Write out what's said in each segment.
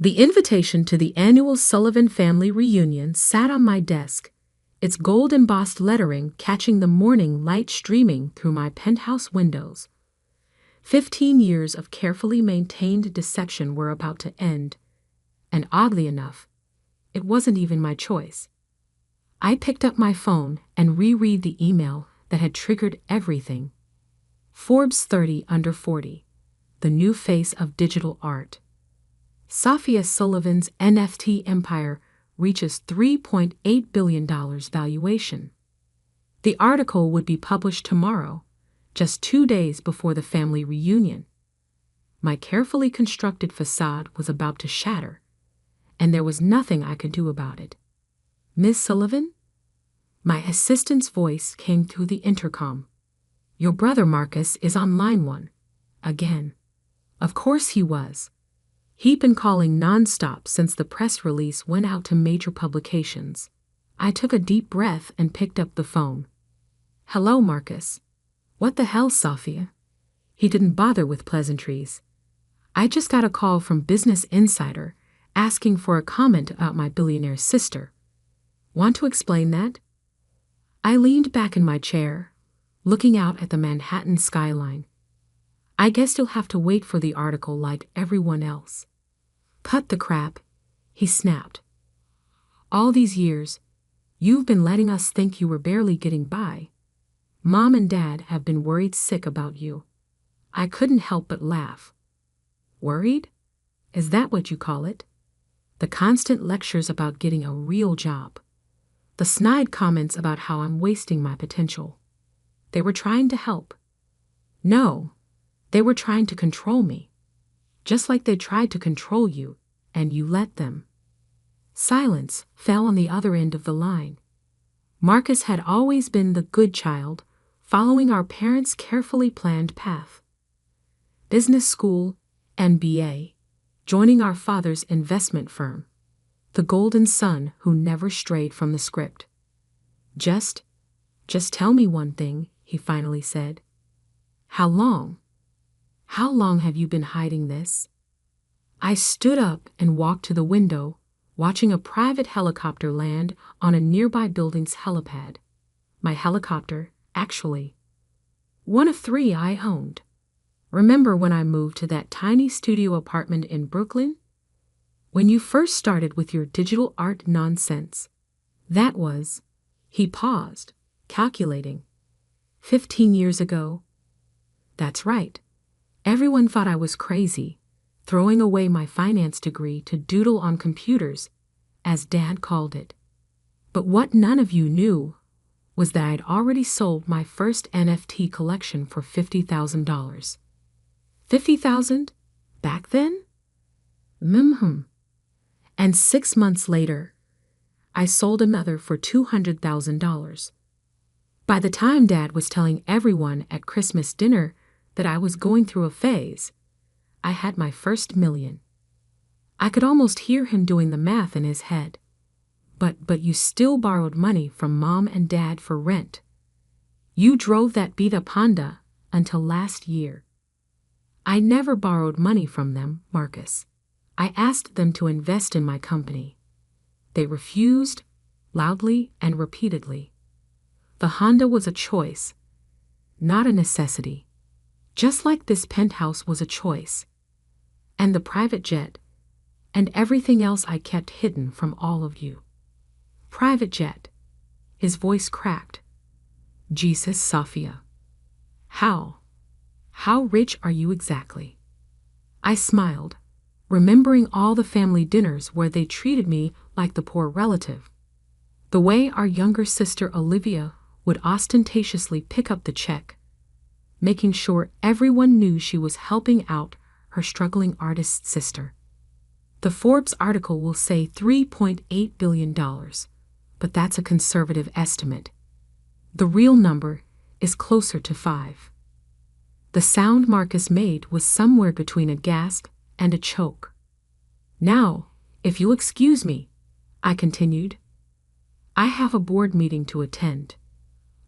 The invitation to the annual Sullivan family reunion sat on my desk, its gold-embossed lettering catching the morning light streaming through my penthouse windows. 15 years of carefully maintained deception were about to end, and oddly enough, it wasn't even my choice. I picked up my phone and reread the email that had triggered everything. Forbes 30 under 40, the new face of digital art. Sophia Sullivan's NFT empire reaches $3.8 billion valuation. The article would be published tomorrow, just 2 days before the family reunion. My carefully constructed facade was about to shatter, and there was nothing I could do about it. "Miss Sullivan?" My assistant's voice came through the intercom. "Your brother Marcus is on line 1. Again." Of course he was. He'd been calling nonstop since the press release went out to major publications. I took a deep breath and picked up the phone. "Hello, Marcus." "What the hell, Sophia?" He didn't bother with pleasantries. "I just got a call from Business Insider asking for a comment about my billionaire sister. Want to explain that?" I leaned back in my chair, looking out at the Manhattan skyline. "I guess you'll have to wait for the article like everyone else." "Cut the crap," he snapped. "All these years, you've been letting us think you were barely getting by. Mom and Dad have been worried sick about you." I couldn't help but laugh. "Worried? Is that what you call it?" The constant lectures about getting a real job. The snide comments about how I'm wasting my potential. They were trying to help. No, they were trying to control me. Just like they tried to control you, and you let them. Silence fell on the other end of the line. Marcus had always been the good child, following our parents' carefully planned path. Business school, MBA, joining our father's investment firm. The golden son who never strayed from the script. Just tell me one thing," he finally said. "How long? How long have you been hiding this?" I stood up and walked to the window, watching a private helicopter land on a nearby building's helipad. My helicopter, actually. One of 3 I owned. Remember when I moved to that tiny studio apartment in Brooklyn? When you first started with your digital art nonsense. That was, he paused, calculating. 15 years ago. That's right. Everyone thought I was crazy, throwing away my finance degree to doodle on computers, as Dad called it. But what none of you knew was that I'd already sold my first NFT collection for $50,000. 50,000? Back then? And 6 months later, I sold another for $200,000. By the time Dad was telling everyone at Christmas dinner that I was going through a phase, I had my first million. I could almost hear him doing the math in his head. But you still borrowed money from Mom and Dad for rent. You drove that beat-up Honda until last year. I never borrowed money from them, Marcus. I asked them to invest in my company. They refused, loudly and repeatedly. The Honda was a choice, not a necessity. Just like this penthouse was a choice. And the private jet, and everything else I kept hidden from all of you. Private jet. His voice cracked. Jesus, Sophia. How rich are you exactly? I smiled, remembering all the family dinners where they treated me like the poor relative. The way our younger sister Olivia would ostentatiously pick up the check, making sure everyone knew she was helping out her struggling artist sister. The Forbes article will say $3.8 billion, but that's a conservative estimate. The real number is closer to 5. The sound Marcus made was somewhere between a gasp and a choke. "Now, if you'll excuse me," I continued. "I have a board meeting to attend.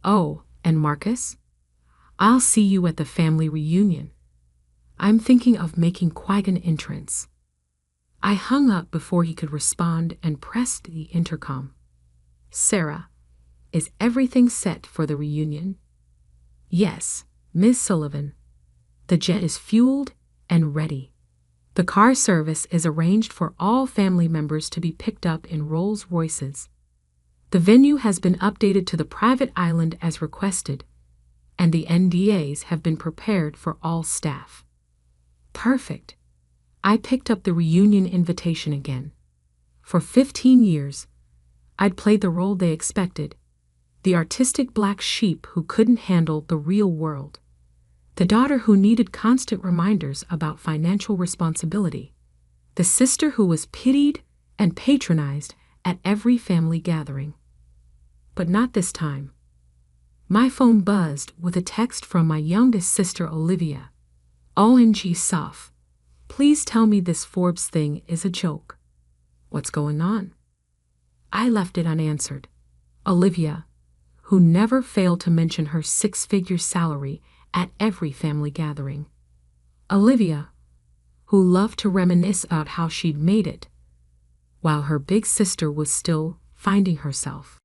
Oh, and Marcus? I'll see you at the family reunion. I'm thinking of making quite an entrance." I hung up before he could respond and pressed the intercom. Sarah, is everything set for the reunion? Yes, Miss Sullivan. The jet is fueled and ready. The car service is arranged for all family members to be picked up in Rolls-Royces. The venue has been updated to the private island as requested, and the NDAs have been prepared for all staff. Perfect. I picked up the reunion invitation again. For 15 years, I'd played the role they expected, the artistic black sheep who couldn't handle the real world, the daughter who needed constant reminders about financial responsibility, the sister who was pitied and patronized at every family gathering. But not this time. My phone buzzed with a text from my youngest sister, Olivia. OMG, Soph. Please tell me this Forbes thing is a joke. What's going on? I left it unanswered. Olivia, who never failed to mention her six-figure salary at every family gathering. Olivia, who loved to reminisce about how she'd made it, while her big sister was still finding herself.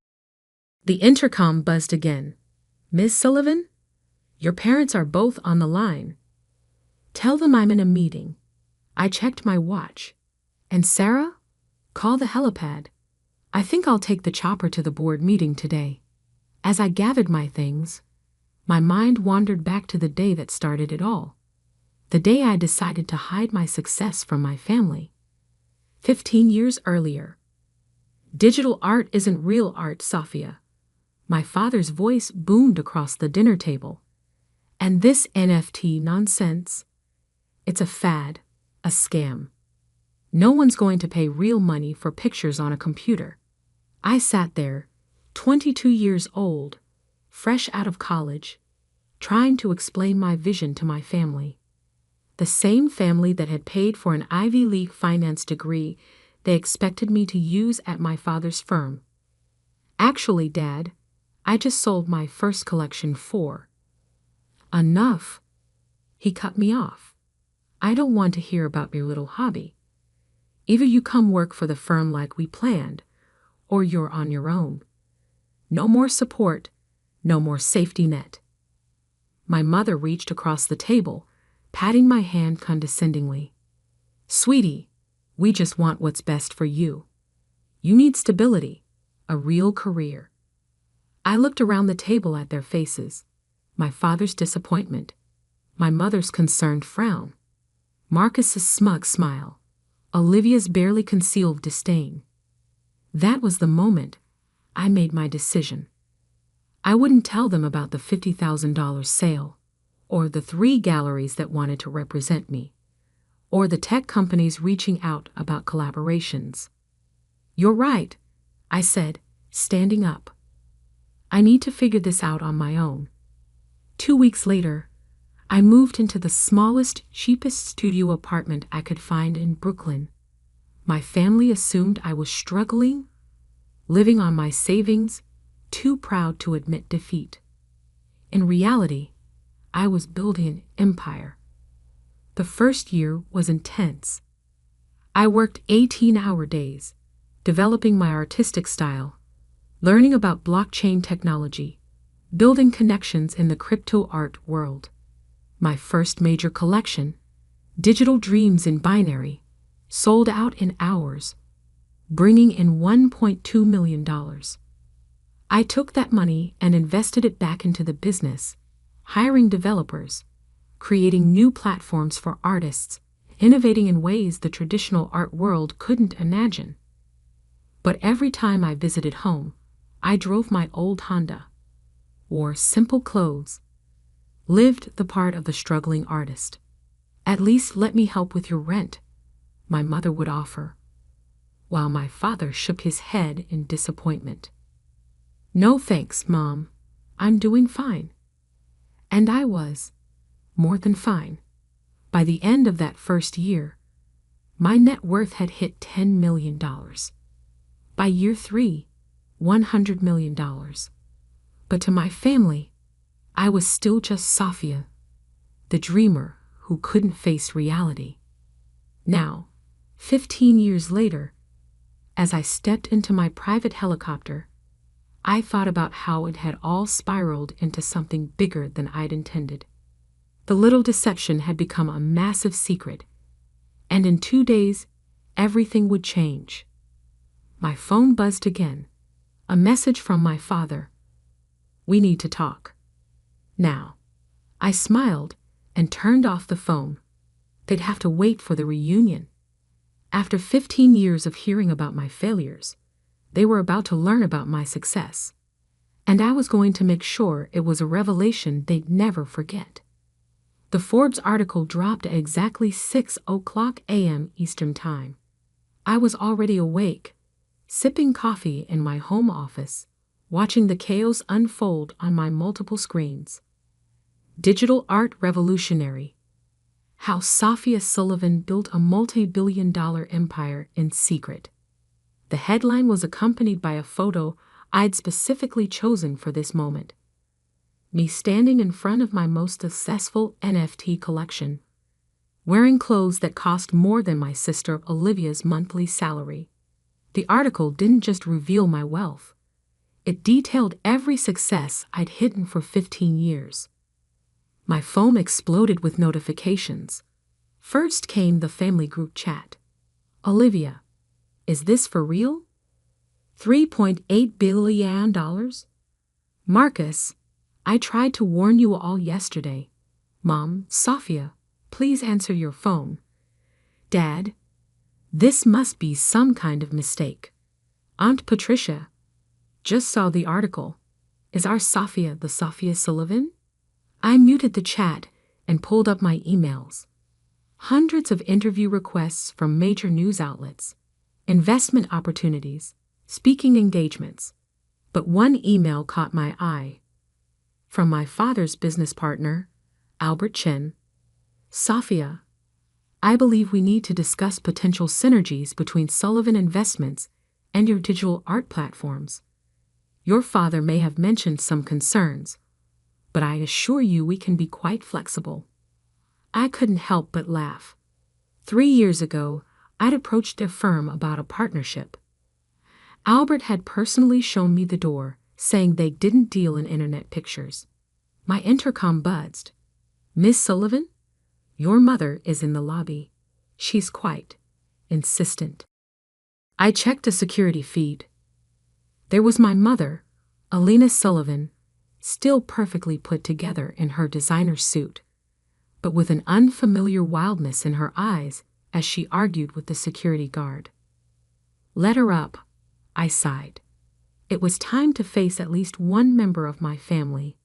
The intercom buzzed again. Miss Sullivan? Your parents are both on the line. Tell them I'm in a meeting. I checked my watch. And Sarah? Call the helipad. I think I'll take the chopper to the board meeting today. As I gathered my things, my mind wandered back to the day that started it all. The day I decided to hide my success from my family. 15 years earlier. Digital art isn't real art, Sophia. My father's voice boomed across the dinner table. And this NFT nonsense? It's a fad, a scam. No one's going to pay real money for pictures on a computer. I sat there, 22 years old, fresh out of college, trying to explain my vision to my family. The same family that had paid for an Ivy League finance degree they expected me to use at my father's firm. Actually, Dad, I just sold my first collection for. Enough. He cut me off. I don't want to hear about your little hobby. Either you come work for the firm like we planned, or you're on your own. No more support, no more safety net. My mother reached across the table, patting my hand condescendingly. Sweetie, we just want what's best for you. You need stability, a real career. I looked around the table at their faces, my father's disappointment, my mother's concerned frown, Marcus's smug smile, Olivia's barely concealed disdain. That was the moment I made my decision. I wouldn't tell them about the $50,000 sale, or the 3 galleries that wanted to represent me, or the tech companies reaching out about collaborations. You're right, I said, standing up. I need to figure this out on my own. 2 weeks later, I moved into the smallest, cheapest studio apartment I could find in Brooklyn. My family assumed I was struggling, living on my savings, too proud to admit defeat. In reality, I was building an empire. The first year was intense. I worked 18-hour days, developing my artistic style, learning about blockchain technology, building connections in the crypto art world. My first major collection, Digital Dreams in Binary, sold out in hours, bringing in $1.2 million. I took that money and invested it back into the business, hiring developers, creating new platforms for artists, innovating in ways the traditional art world couldn't imagine. But every time I visited home, I drove my old Honda, wore simple clothes, lived the part of the struggling artist. At least let me help with your rent, my mother would offer, while my father shook his head in disappointment. No thanks, Mom. I'm doing fine. And I was, more than fine. By the end of that first year, my net worth had hit $10 million. By year 3, $100 million. But to my family, I was still just Sophia, the dreamer who couldn't face reality. Now, 15 years later, as I stepped into my private helicopter, I thought about how it had all spiraled into something bigger than I'd intended. The little deception had become a massive secret, and in 2 days, everything would change. My phone buzzed again. A message from my father. "We need to talk now." I smiled and turned off the phone. They'd have to wait for the reunion. After 15 years of hearing about my failures, they were about to learn about my success. And I was going to make sure it was a revelation they'd never forget. The Forbes article dropped at exactly 6:00 a.m. Eastern Time. I was already awake, sipping coffee in my home office, watching the chaos unfold on my multiple screens. Digital art revolutionary. How Sophia Sullivan built a multi-billion-dollar empire in secret. The headline was accompanied by a photo I'd specifically chosen for this moment. Me standing in front of my most successful NFT collection, wearing clothes that cost more than my sister Olivia's monthly salary. The article didn't just reveal my wealth. It detailed every success I'd hidden for 15 years. My phone exploded with notifications. First came the family group chat. "Olivia, is this for real? $3.8 billion? Marcus, I tried to warn you all yesterday. Mom, Sophia, please answer your phone. Dad, this must be some kind of mistake. Aunt Patricia, just saw the article. Is our Sophia the Sophia Sullivan?" I muted the chat and pulled up my emails. Hundreds of interview requests from major news outlets, investment opportunities, speaking engagements. But one email caught my eye. From my father's business partner, Albert Chen. "Sophia, I believe we need to discuss potential synergies between Sullivan Investments and your digital art platforms. Your father may have mentioned some concerns, but I assure you we can be quite flexible." I couldn't help but laugh. 3 years ago, I'd approached their firm about a partnership. Albert had personally shown me the door, saying they didn't deal in internet pictures. My intercom buzzed. "Miss Sullivan, your mother is in the lobby. She's quite insistent." I checked a security feed. There was my mother, Alina Sullivan, still perfectly put together in her designer suit, but with an unfamiliar wildness in her eyes as she argued with the security guard. "Let her up," I sighed. It was time to face at least one member of my family.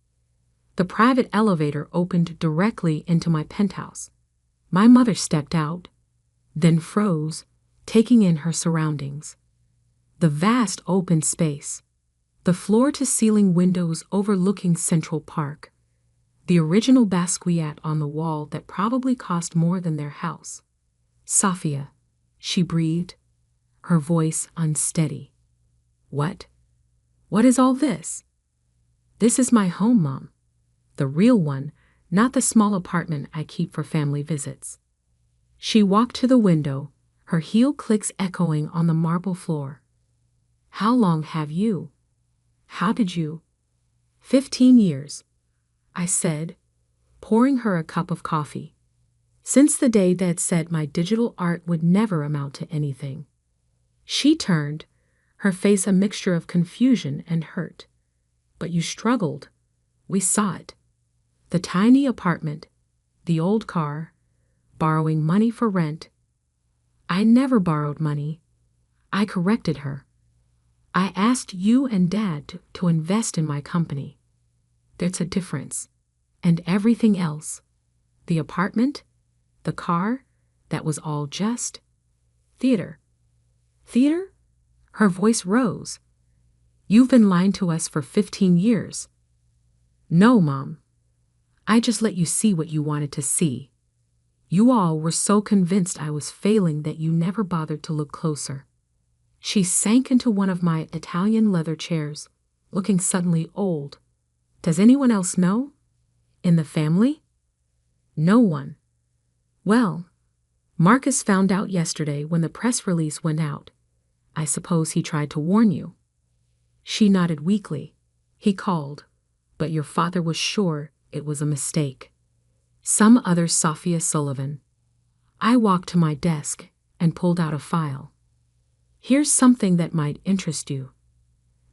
The private elevator opened directly into my penthouse. My mother stepped out, then froze, taking in her surroundings. The vast open space, the floor-to-ceiling windows overlooking Central Park, the original Basquiat on the wall that probably cost more than their house. "Sophia," she breathed, her voice unsteady. "What? What is all this?" "This is my home, Mom. The real one, not the small apartment I keep for family visits." She walked to the window, her heel clicks echoing on the marble floor. "How long have you? How did you?" 15 years, I said, pouring her a cup of coffee. "Since the day Dad said my digital art would never amount to anything." She turned, her face a mixture of confusion and hurt. "But you struggled. We saw it. The tiny apartment, the old car, borrowing money for rent." "I never borrowed money." I corrected her. "I asked you and Dad to invest in my company. There's a difference. And everything else. The apartment, the car, that was all just theater." "Theater?" Her voice rose. "You've been lying to us for 15 years. "No, Mom. I just let you see what you wanted to see. You all were so convinced I was failing that you never bothered to look closer." She sank into one of my Italian leather chairs, looking suddenly old. "Does anyone else know? In the family?" "No one." "Well, Marcus found out yesterday when the press release went out. I suppose he tried to warn you. She nodded weakly. He called, but your father was sure it was a mistake. Some other Sophia Sullivan. I walked to my desk and pulled out a file. Here's something that might interest you.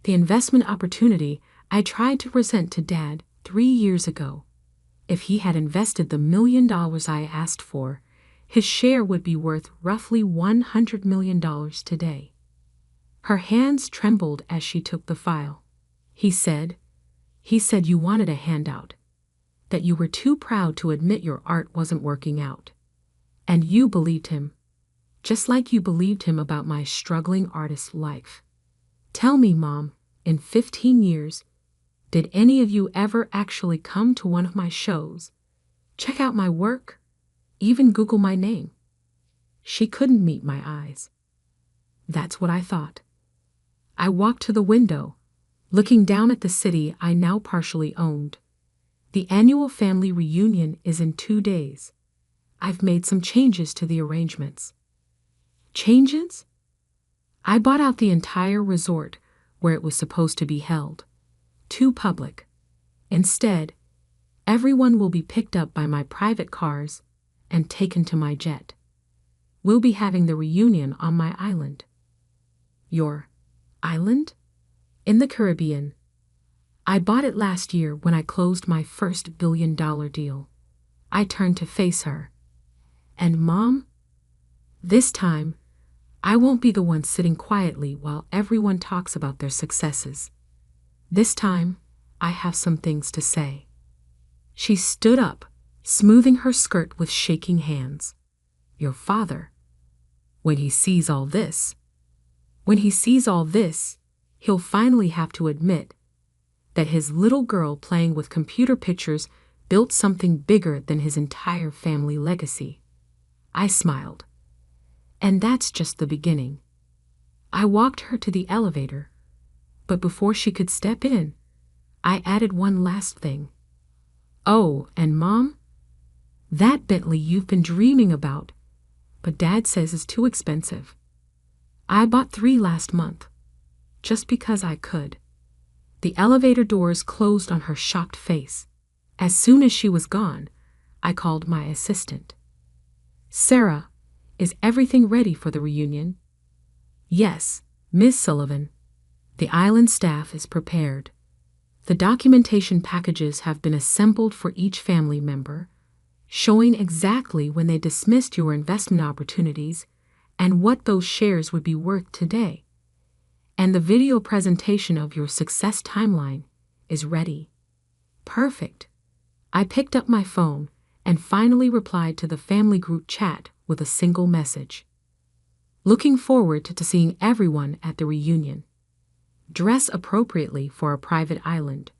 The investment opportunity I tried to present to Dad 3 years ago. If he had invested the $1 million I asked for, his share would be worth roughly $100 million today. Her hands trembled as she took the file. He said you wanted a handout, that you were too proud to admit your art wasn't working out. And you believed him, just like you believed him about my struggling artist life. Tell me, Mom, in 15 years, did any of you ever actually come to one of my shows, check out my work, even Google my name? She couldn't meet my eyes. That's what I thought. I walked to the window, looking down at the city I now partially owned. The annual family reunion is in 2 days. I've made some changes to the arrangements. Changes? I bought out the entire resort where it was supposed to be held. Too public. Instead, everyone will be picked up by my private cars and taken to my jet. We'll be having the reunion on my island. Your island? In the Caribbean. I bought it last year when I closed my first billion-dollar deal. I turned to face her. And Mom, this time, I won't be the one sitting quietly while everyone talks about their successes. This time, I have some things to say. She stood up, smoothing her skirt with shaking hands. Your father, when he sees all this, he'll finally have to admit that his little girl playing with computer pictures built something bigger than his entire family legacy. I smiled. And that's just the beginning. I walked her to the elevator, but before she could step in, I added one last thing. Oh, and Mom, that Bentley you've been dreaming about, but Dad says is too expensive. I bought 3 last month, just because I could. The elevator doors closed on her shocked face. As soon as she was gone, I called my assistant. Sarah, is everything ready for the reunion? Yes, Miss Sullivan. The island staff is prepared. The documentation packages have been assembled for each family member, showing exactly when they dismissed your investment opportunities and what those shares would be worth today. And the video presentation of your success timeline is ready. Perfect. I picked up my phone and finally replied to the family group chat with a single message. Looking forward to seeing everyone at the reunion. Dress appropriately for a private island.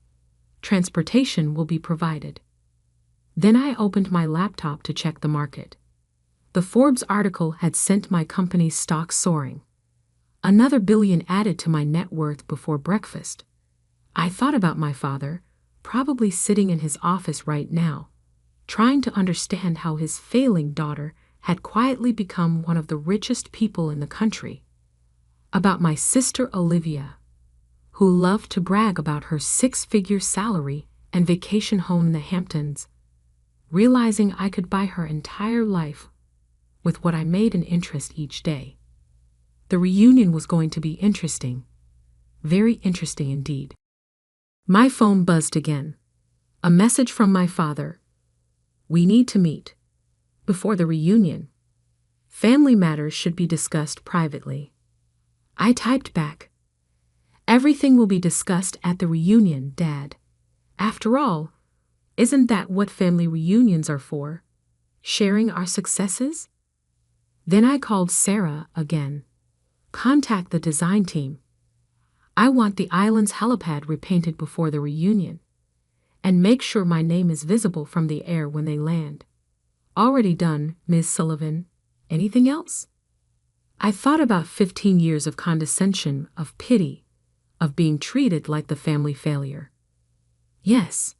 Transportation will be provided. Then I opened my laptop to check the market. The Forbes article had sent my company's stock soaring. Another billion added to my net worth before breakfast. I thought about my father, probably sitting in his office right now, trying to understand how his failing daughter had quietly become one of the richest people in the country. About my sister Olivia, who loved to brag about her 6-figure salary and vacation home in the Hamptons, realizing I could buy her entire life with what I made in interest each day. The reunion was going to be interesting, very interesting indeed. My phone buzzed again. A message from my father. We need to meet. Before the reunion. Family matters should be discussed privately. I typed back. Everything will be discussed at the reunion, Dad. After all, isn't that what family reunions are for? Sharing our successes? Then I called Sarah again. Contact the design team. I want the island's helipad repainted before the reunion. And make sure my name is visible from the air when they land. Already done, Ms. Sullivan. Anything else? I thought about 15 years of condescension, of pity, of being treated like the family failure. Yes,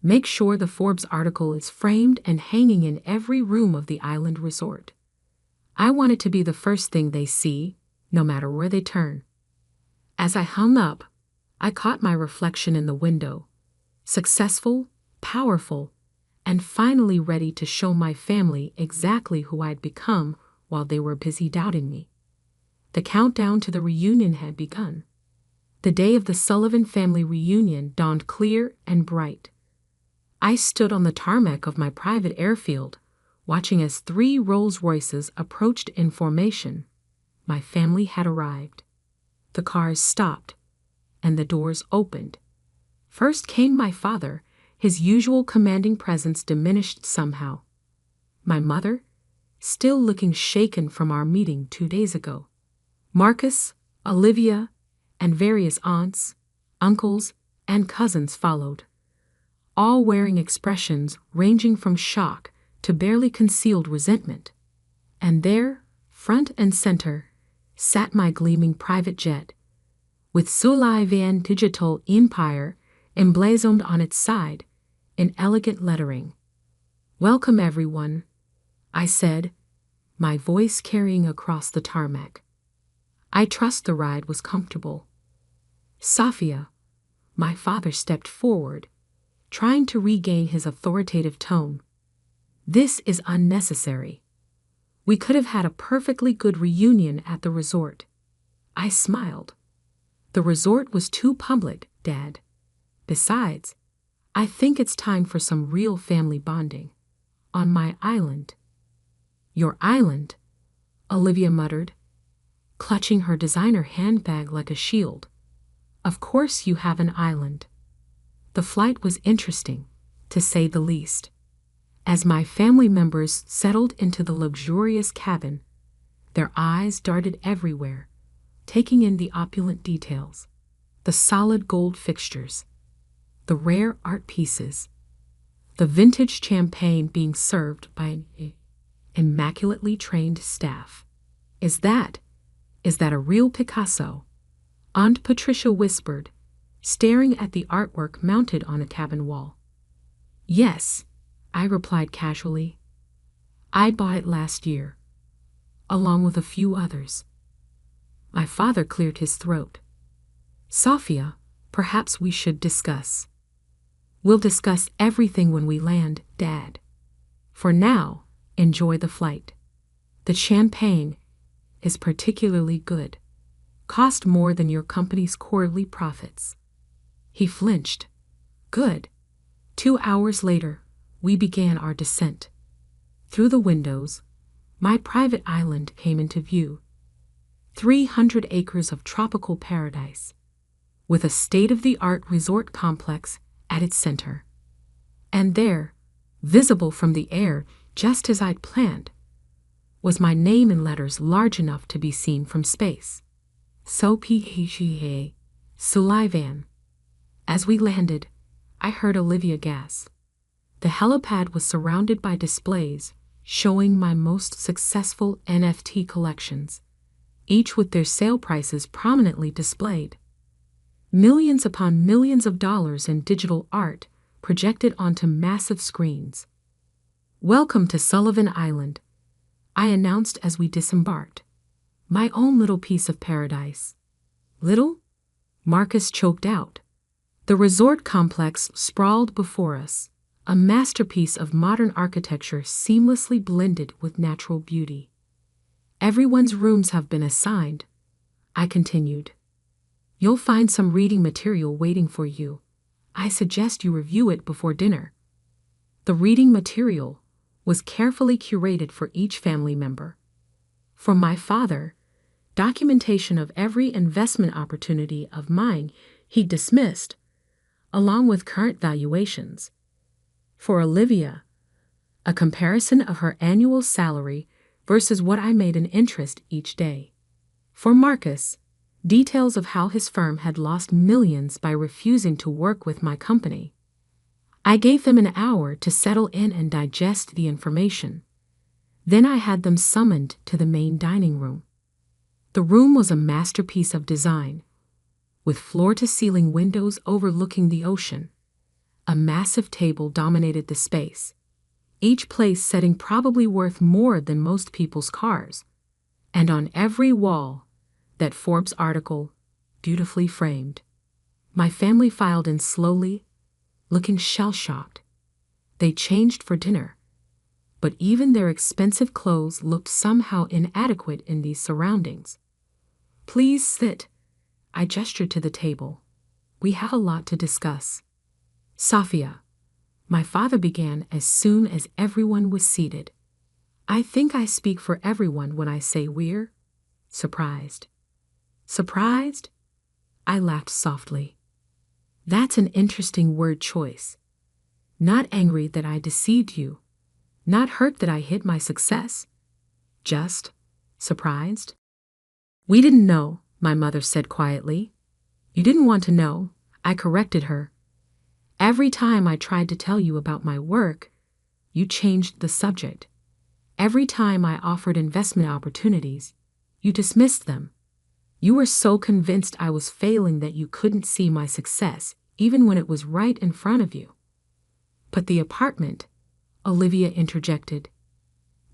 make sure the Forbes article is framed and hanging in every room of the island resort. I wanted to be the first thing they see, no matter where they turn. As I hung up, I caught my reflection in the window, successful, powerful, and finally ready to show my family exactly who I'd become while they were busy doubting me. The countdown to the reunion had begun. The day of the Sullivan family reunion dawned clear and bright. I stood on the tarmac of my private airfield, watching as 3 Rolls-Royces approached in formation. My family had arrived. The cars stopped, and the doors opened. First came my father, his usual commanding presence diminished somehow. My mother, still looking shaken from our meeting 2 days ago. Marcus, Olivia, and various aunts, uncles, and cousins followed, all wearing expressions ranging from shock to barely concealed resentment. And there, front and center, sat my gleaming private jet, with Sullivan Digital Empire emblazoned on its side in elegant lettering. "Welcome, everyone," I said, my voice carrying across the tarmac. I trust the ride was comfortable. Safia, my father stepped forward, trying to regain his authoritative tone. "This is unnecessary. We could have had a perfectly good reunion at the resort." I smiled. "The resort was too public, Dad. Besides, I think it's time for some real family bonding. On my island." "Your island?" Olivia muttered, clutching her designer handbag like a shield. "Of course you have an island." The flight was interesting, to say the least. As my family members settled into the luxurious cabin, their eyes darted everywhere, taking in the opulent details, the solid gold fixtures, the rare art pieces, the vintage champagne being served by an immaculately trained staff. Is that a real Picasso?" Aunt Patricia whispered, staring at the artwork mounted on a cabin wall. "Yes," I replied casually. "I bought it last year, along with a few others." My father cleared his throat. "Safia, perhaps we should discuss." "We'll discuss everything when we land, Dad. For now, enjoy the flight. The champagne is particularly good. Cost more than your company's quarterly profits." He flinched. "Good." 2 hours later, we began our descent. Through the windows, my private island came into view. 300 acres of tropical paradise, with a state-of-the-art resort complex at its center. And there, visible from the air just as I'd planned, was my name in letters large enough to be seen from space. So P.H.E.A. Sullivan. As we landed, I heard Olivia gasp. The helipad was surrounded by displays showing my most successful NFT collections, each with their sale prices prominently displayed. Millions upon millions of dollars in digital art projected onto massive screens. "Welcome to Sullivan Island," I announced as we disembarked. "My own little piece of paradise." "Little?" Marcus choked out. The resort complex sprawled before us, a masterpiece of modern architecture seamlessly blended with natural beauty. "Everyone's rooms have been assigned," I continued. "You'll find some reading material waiting for you. I suggest you review it before dinner." The reading material was carefully curated for each family member. For my father, documentation of every investment opportunity of mine he dismissed, along with current valuations. For Olivia, a comparison of her annual salary versus what I made in interest each day. For Marcus, details of how his firm had lost millions by refusing to work with my company. I gave them an hour to settle in and digest the information. Then I had them summoned to the main dining room. The room was a masterpiece of design, with floor-to-ceiling windows overlooking the ocean. A massive table dominated the space, each place setting probably worth more than most people's cars. And on every wall, that Forbes article, beautifully framed. My family filed in slowly, looking shell-shocked. They changed for dinner, but even their expensive clothes looked somehow inadequate in these surroundings. "Please sit." I gestured to the table. "We have a lot to discuss." "Safia," my father began as soon as everyone was seated. "I think I speak for everyone when I say we're surprised." "Surprised?" I laughed softly. "That's an interesting word choice. Not angry that I deceived you. Not hurt that I hid my success. Just surprised." "We didn't know," my mother said quietly. "You didn't want to know," I corrected her. "Every time I tried to tell you about my work, you changed the subject. Every time I offered investment opportunities, you dismissed them. You were so convinced I was failing that you couldn't see my success, even when it was right in front of you." "But the apartment," Olivia interjected.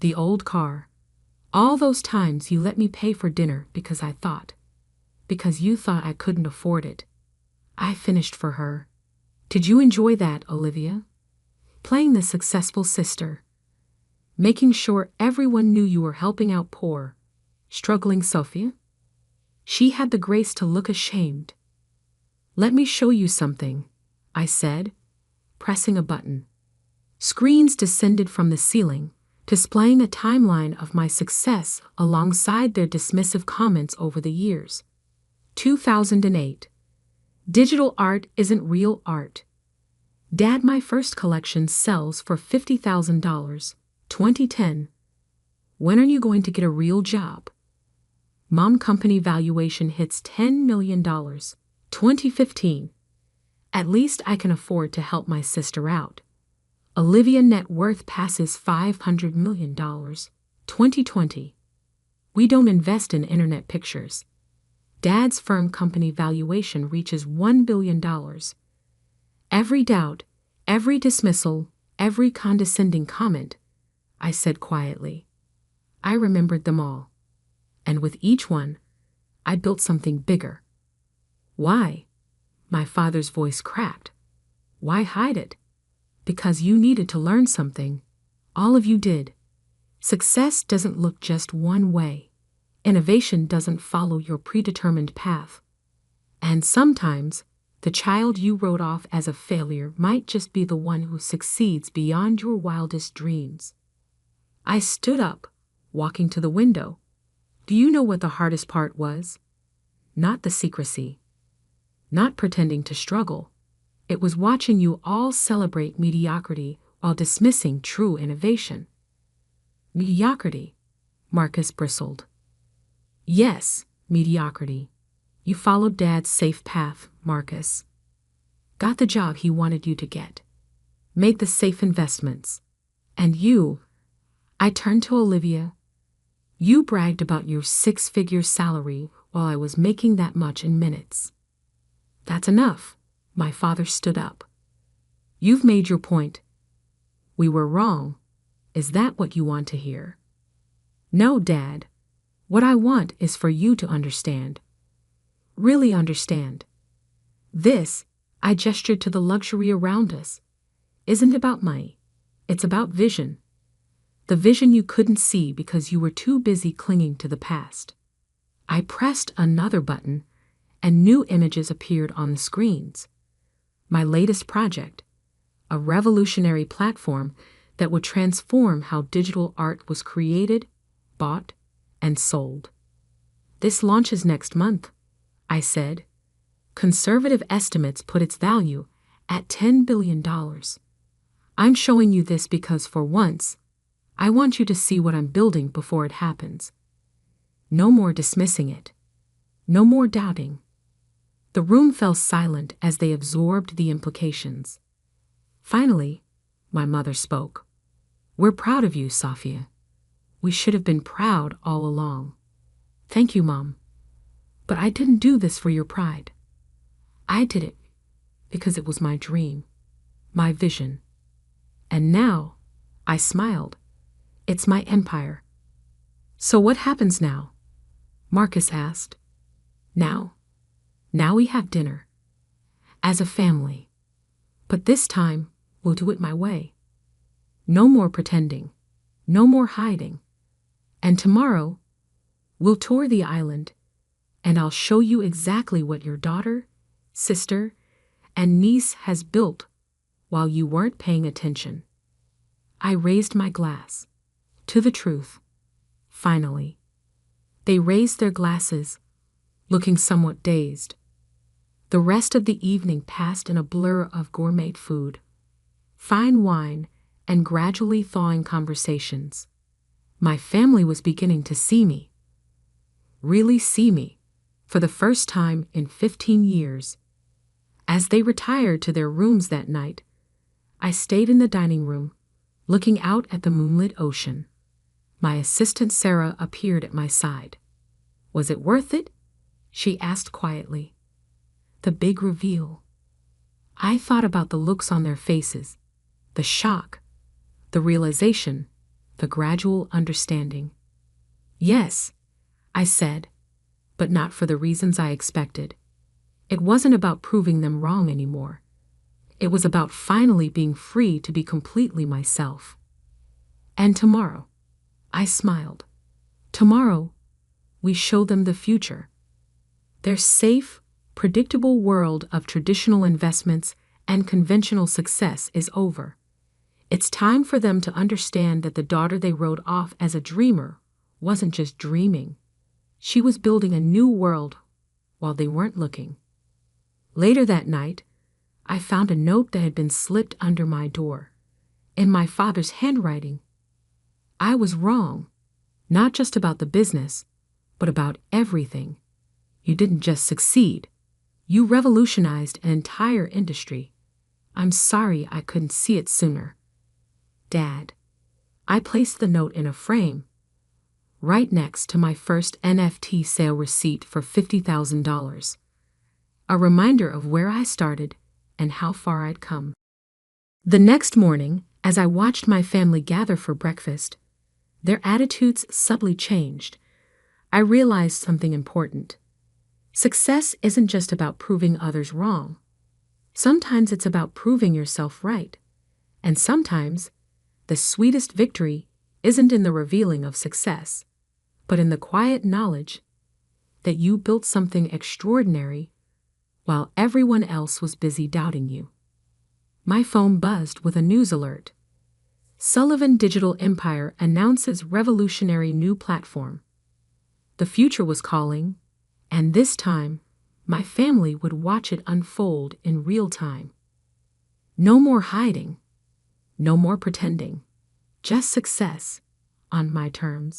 "The old car. All those times you let me pay for dinner because you thought I couldn't afford it." I finished for her. "Did you enjoy that, Olivia? Playing the successful sister. Making sure everyone knew you were helping out poor, struggling Sophia?" She had the grace to look ashamed. "Let me show you something," I said, pressing a button. Screens descended from the ceiling, displaying a timeline of my success alongside their dismissive comments over the years. 2008. Digital art isn't real art. Dad, my first collection sells for $50,000. 2010. When are you going to get a real job? Mom, company valuation hits $10 million. 2015. At least I can afford to help my sister out. Olivia, net worth passes $500 million. 2020. We don't invest in internet pictures. Dad's firm, company valuation reaches $1 billion. Every doubt, every dismissal, every condescending comment, I said quietly. I remembered them all. And with each one, I built something bigger. "Why?" My father's voice cracked. "Why hide it?" "Because you needed to learn something. All of you did. Success doesn't look just one way. Innovation doesn't follow your predetermined path. And sometimes, the child you wrote off as a failure might just be the one who succeeds beyond your wildest dreams." I stood up, walking to the window. Do you know what the hardest part was? Not the secrecy. Not pretending to struggle. It was watching you all celebrate mediocrity while dismissing true innovation. "Mediocrity?" Marcus bristled. "Yes, mediocrity. You followed Dad's safe path, Marcus. Got the job he wanted you to get. Made the safe investments. And you," I turned to Olivia, "you bragged about your 6-figure salary while I was making that much in minutes." "That's enough." My father stood up. "You've made your point. We were wrong. Is that what you want to hear?" "No, Dad. What I want is for you to understand. Really understand. This," I gestured to the luxury around us, "isn't about money. It's about vision. The vision you couldn't see because you were too busy clinging to the past." I pressed another button, and new images appeared on the screens. My latest project, a revolutionary platform that would transform how digital art was created, bought, and sold. "This launches next month," I said. "Conservative estimates put its value at $10 billion. I'm showing you this because for once, I want you to see what I'm building before it happens. No more dismissing it. No more doubting." The room fell silent as they absorbed the implications. Finally, my mother spoke. "We're proud of you, Safia. We should have been proud all along." "Thank you, Mom. But I didn't do this for your pride. I did it because it was my dream, my vision. And now, I smiled. It's my empire. So what happens now? Marcus asked. Now we have dinner. As a family. But this time, we'll do it my way. No more pretending. No more hiding. And tomorrow, we'll tour the island, and I'll show you exactly what your daughter, sister, and niece has built while you weren't paying attention. I raised my glass. To the truth. Finally. They raised their glasses, looking somewhat dazed. The rest of the evening passed in a blur of gourmet food, fine wine, and gradually thawing conversations. My family was beginning to see me. Really see me, for the first time in 15 years. As they retired to their rooms that night, I stayed in the dining room, looking out at the moonlit ocean. My assistant Sarah appeared at my side. Was it worth it? She asked quietly. The big reveal. I thought about the looks on their faces, the shock, the realization, the gradual understanding. Yes, I said, but not for the reasons I expected. It wasn't about proving them wrong anymore. It was about finally being free to be completely myself. And tomorrow, I smiled. Tomorrow, we show them the future. Their safe, predictable world of traditional investments and conventional success is over. It's time for them to understand that the daughter they wrote off as a dreamer wasn't just dreaming. She was building a new world while they weren't looking. Later that night, I found a note that had been slipped under my door, in my father's handwriting. I was wrong, not just about the business, but about everything. You didn't just succeed. You revolutionized an entire industry. I'm sorry I couldn't see it sooner. Dad. I placed the note in a frame, right next to my first NFT sale receipt for $50,000. A reminder of where I started and how far I'd come. The next morning, as I watched my family gather for breakfast, their attitudes subtly changed. I realized something important. Success isn't just about proving others wrong. Sometimes it's about proving yourself right. And sometimes, the sweetest victory isn't in the revealing of success, but in the quiet knowledge that you built something extraordinary while everyone else was busy doubting you. My phone buzzed with a news alert. Sullivan Digital Empire announces revolutionary new platform. The future was calling, and this time, my family would watch it unfold in real time. No more hiding, no more pretending, just success on my terms.